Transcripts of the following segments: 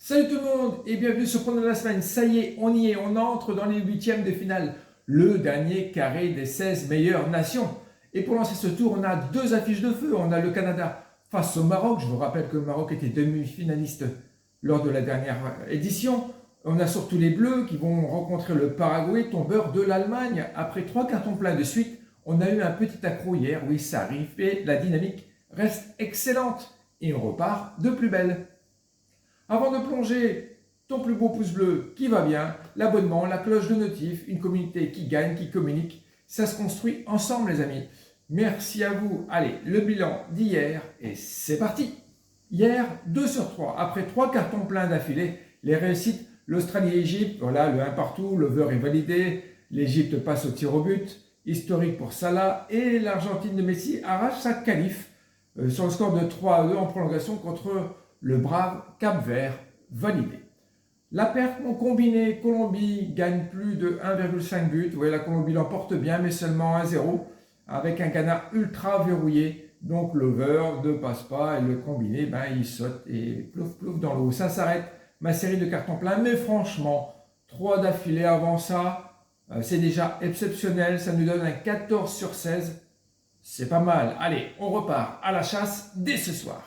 Salut tout le monde et bienvenue sur Prono de la semaine. Ça y est, on entre dans les huitièmes de finale. Le dernier carré des 16 meilleures nations. Et pour lancer ce tour, on a deux affiches de feu. On a le Canada face au Maroc. Je vous rappelle que le Maroc était demi-finaliste lors de la dernière édition. On a surtout les Bleus qui vont rencontrer le Paraguay, tombeur de l'Allemagne. Après 3 cartons pleins de suite, on a eu un petit accroc hier. Oui, ça arrive et la dynamique reste excellente. Et on repart de plus belle. Avant de plonger, ton plus beau pouce bleu qui va bien, l'abonnement, la cloche de notif, une communauté qui gagne, qui communique. Ça se construit ensemble les amis. Merci à vous. Allez, le bilan d'hier et c'est parti. Hier, 2 sur 3. Après 3 cartons pleins d'affilée, les réussites, l'Australie-Égypte, voilà, le 1 partout, l'over est validé. L'Égypte passe au tir au but. Historique pour Salah. Et l'Argentine de Messi arrache sa qualif sur le score de 3-2 en prolongation contre le brave Cap-Vert, validé. La perte en combiné, Colombie gagne plus de 1,5 but. Oui, la Colombie l'emporte bien, mais seulement 1-0, avec un Ghana ultra verrouillé. Donc l'over ne passe pas et le combiné, il saute et plouf plouf dans l'eau. Ça s'arrête, ma série de cartons pleins. Mais franchement, 3 d'affilée avant ça, c'est déjà exceptionnel. Ça nous donne un 14 sur 16. C'est pas mal. Allez, on repart à la chasse dès ce soir.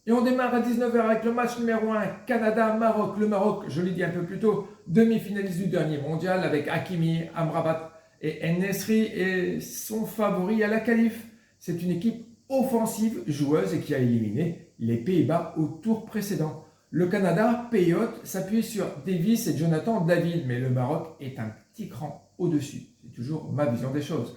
Et on démarre à 19h avec le match numéro 1, Canada-Maroc. Le Maroc, je l'ai dit un peu plus tôt, demi-finaliste du dernier mondial avec Hakimi, Amrabat et En-Nesyri et son favori à la qualif. C'est une équipe offensive, joueuse et qui a éliminé les Pays-Bas au tour précédent. Le Canada, pays hôte, s'appuie sur Davis et Jonathan David, mais le Maroc est un petit cran au-dessus. C'est toujours ma vision des choses.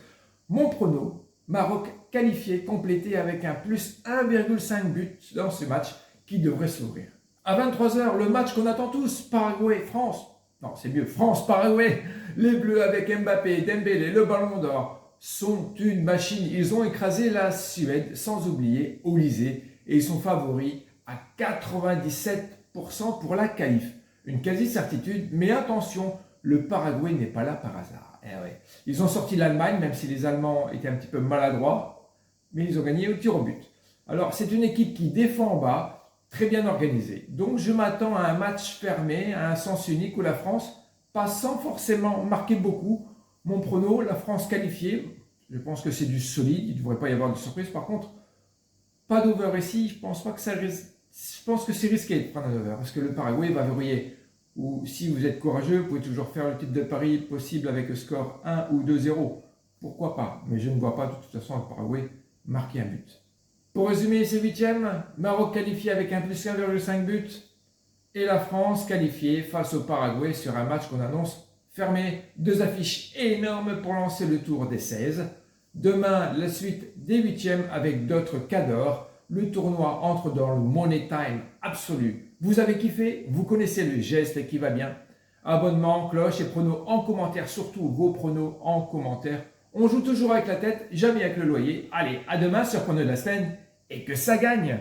Mon prono, Maroc qualifié, complété avec un plus 1,5 but dans ce match qui devrait s'ouvrir. À 23h, le match qu'on attend tous, Paraguay-France. Non, c'est mieux, France-Paraguay. Les Bleus avec Mbappé, Dembélé, le Ballon d'Or sont une machine. Ils ont écrasé la Suède, sans oublier Olysée, et ils sont favoris à 97% pour la qualif. Une quasi-certitude, mais attention, le Paraguay n'est pas là par hasard. Eh ouais. Ils ont sorti l'Allemagne, même si les Allemands étaient un petit peu maladroits, mais ils ont gagné au tir au but. Alors, c'est une équipe qui défend en bas, très bien organisée. Donc, je m'attends à un match fermé, à un sens unique où la France passe sans forcément marquer beaucoup. Mon prono, la France qualifiée, je pense que c'est du solide, il ne devrait pas y avoir de surprise. Par contre, pas d'over ici, je pense que c'est risqué de prendre un over, parce que le Paraguay va verrouiller. Ou si vous êtes courageux, vous pouvez toujours faire le titre de pari possible avec le score 1 ou 2-0. Pourquoi pas? Mais je ne vois pas de toute façon le Paraguay marquer un but. Pour résumer ces huitièmes, Maroc qualifié avec un plus 1,5 but et la France qualifiée face au Paraguay sur un match qu'on annonce fermé. 2 affiches énormes pour lancer le tour des 16. Demain, la suite des huitièmes avec d'autres cadors. Le tournoi entre dans le money time absolu. Vous avez kiffé? Vous connaissez le geste qui va bien. Abonnement, cloche et pronos en commentaire, surtout vos pronos en commentaire. On joue toujours avec la tête, jamais avec le loyer. Allez, à demain sur Prono de la semaine et que ça gagne!